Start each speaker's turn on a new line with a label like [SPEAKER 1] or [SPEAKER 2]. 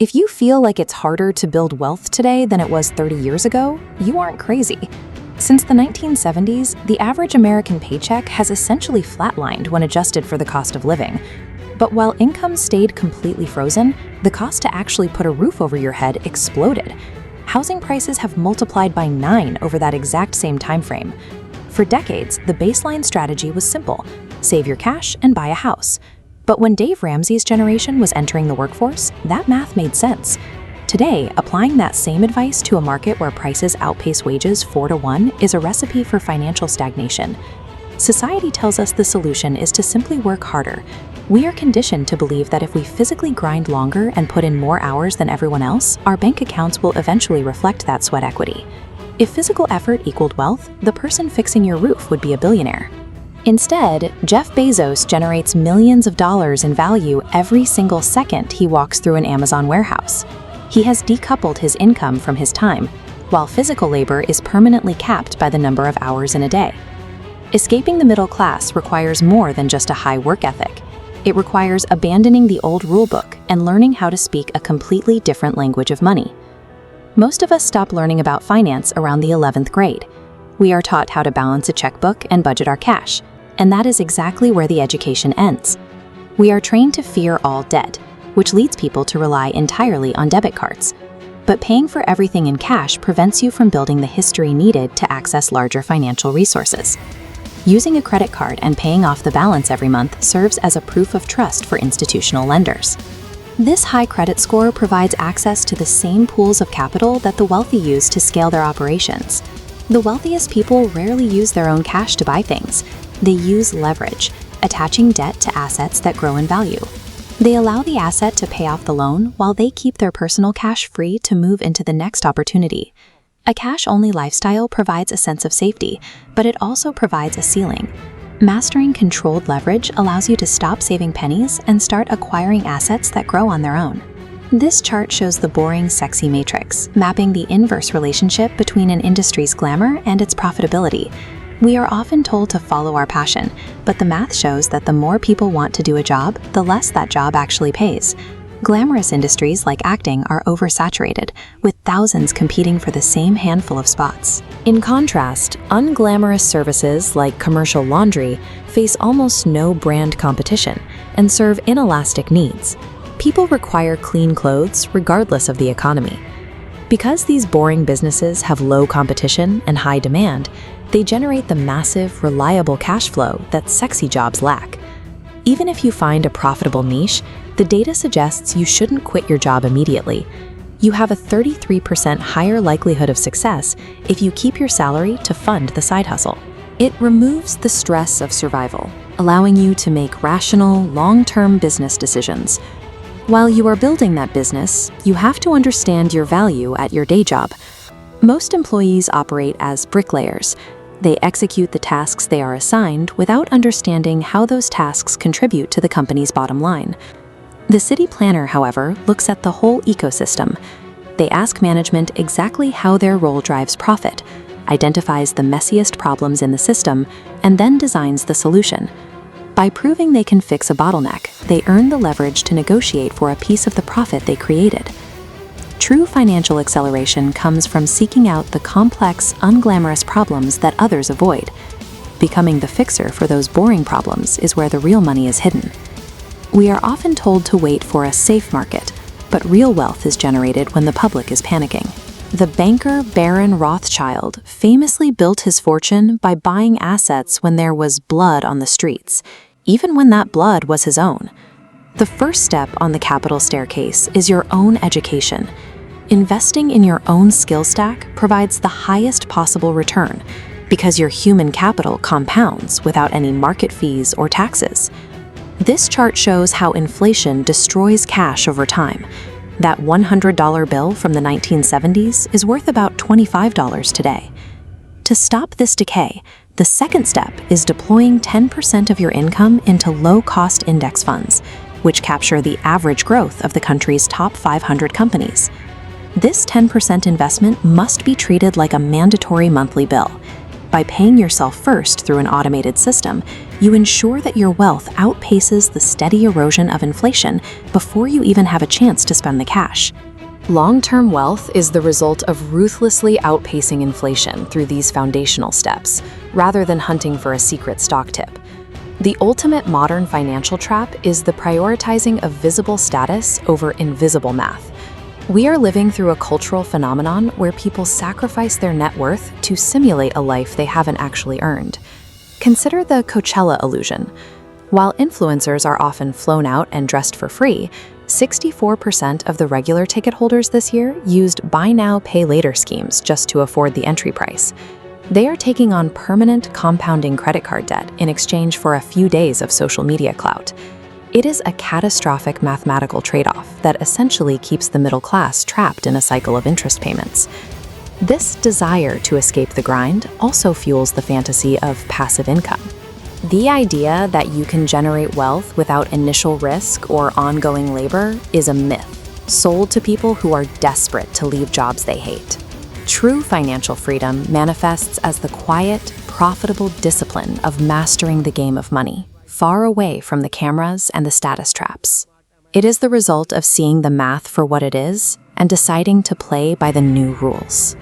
[SPEAKER 1] If you feel like it's harder to build wealth today than it was 30 years ago, you aren't crazy. Since the 1970s, the average American paycheck has essentially flatlined when adjusted for the cost of living. But while income stayed completely frozen, the cost to actually put a roof over your head exploded. Housing prices have multiplied by 9 over that exact same time frame. For decades, the baseline strategy was simple: save your cash and buy a house. But when Dave Ramsey's generation was entering the workforce, that math made sense. Today, applying that same advice to a market where prices outpace wages 4-to-1 is a recipe for financial stagnation. Society tells us the solution is to simply work harder. We are conditioned to believe that if we physically grind longer and put in more hours than everyone else, our bank accounts will eventually reflect that sweat equity. If physical effort equaled wealth, the person fixing your roof would be a billionaire. Instead, Jeff Bezos generates millions of dollars in value every single second he walks through an Amazon warehouse. He has decoupled his income from his time, while physical labor is permanently capped by the number of hours in a day. Escaping the middle class requires more than just a high work ethic. It requires abandoning the old rulebook and learning how to speak a completely different language of money. Most of us stop learning about finance around the 11th grade. We are taught how to balance a checkbook and budget our cash, and that is exactly where the education ends. We are trained to fear all debt, which leads people to rely entirely on debit cards. But paying for everything in cash prevents you from building the history needed to access larger financial resources. Using a credit card and paying off the balance every month serves as a proof of trust for institutional lenders. This high credit score provides access to the same pools of capital that the wealthy use to scale their operations. The wealthiest people rarely use their own cash to buy things. They use leverage, attaching debt to assets that grow in value. They allow the asset to pay off the loan while they keep their personal cash free to move into the next opportunity. A cash-only lifestyle provides a sense of safety, but it also provides a ceiling. Mastering controlled leverage allows you to stop saving pennies and start acquiring assets that grow on their own. This chart shows the boring, sexy matrix, mapping the inverse relationship between an industry's glamour and its profitability. We are often told to follow our passion, but the math shows that the more people want to do a job, the less that job actually pays. Glamorous industries like acting are oversaturated, with thousands competing for the same handful of spots. In contrast, unglamorous services like commercial laundry face almost no brand competition and serve inelastic needs. People require clean clothes regardless of the economy. Because these boring businesses have low competition and high demand, they generate the massive, reliable cash flow that sexy jobs lack. Even if you find a profitable niche, the data suggests you shouldn't quit your job immediately. You have a 33% higher likelihood of success if you keep your salary to fund the side hustle. It removes the stress of survival, allowing you to make rational, long-term business decisions. While you are building that business, you have to understand your value at your day job. Most employees operate as bricklayers. They execute the tasks they are assigned without understanding how those tasks contribute to the company's bottom line. The city planner, however, looks at the whole ecosystem. They ask management exactly how their role drives profit, identifies the messiest problems in the system, and then designs the solution. By proving they can fix a bottleneck, they earn the leverage to negotiate for a piece of the profit they created. True financial acceleration comes from seeking out the complex, unglamorous problems that others avoid. Becoming the fixer for those boring problems is where the real money is hidden. We are often told to wait for a safe market, but real wealth is generated when the public is panicking. The banker Baron Rothschild famously built his fortune by buying assets when there was blood on the streets, even when that blood was his own. The first step on the capital staircase is your own education. Investing in your own skill stack provides the highest possible return because your human capital compounds without any market fees or taxes. This chart shows how inflation destroys cash over time. That $100 bill from the 1970s is worth about $25 today. To stop this decay, the second step is deploying 10% of your income into low-cost index funds, which capture the average growth of the country's top 500 companies. This 10% investment must be treated like a mandatory monthly bill. By paying yourself first through an automated system, You ensure that your wealth outpaces the steady erosion of inflation before you even have a chance to spend the cash. Long-term wealth is the result of ruthlessly outpacing inflation through these foundational steps, rather than hunting for a secret stock tip. The ultimate modern financial trap is the prioritizing of visible status over invisible math. We are living through a cultural phenomenon where people sacrifice their net worth to simulate a life they haven't actually earned. Consider the Coachella illusion. While influencers are often flown out and dressed for free, 64% of the regular ticket holders this year used buy now, pay later schemes just to afford the entry price. They are taking on permanent compounding credit card debt in exchange for a few days of social media clout. It is a catastrophic mathematical trade-off that essentially keeps the middle class trapped in a cycle of interest payments. This desire to escape the grind also fuels the fantasy of passive income. The idea that you can generate wealth without initial risk or ongoing labor is a myth, sold to people who are desperate to leave jobs they hate. True financial freedom manifests as the quiet, profitable discipline of mastering the game of money, far away from the cameras and the status traps. It is the result of seeing the math for what it is and deciding to play by the new rules.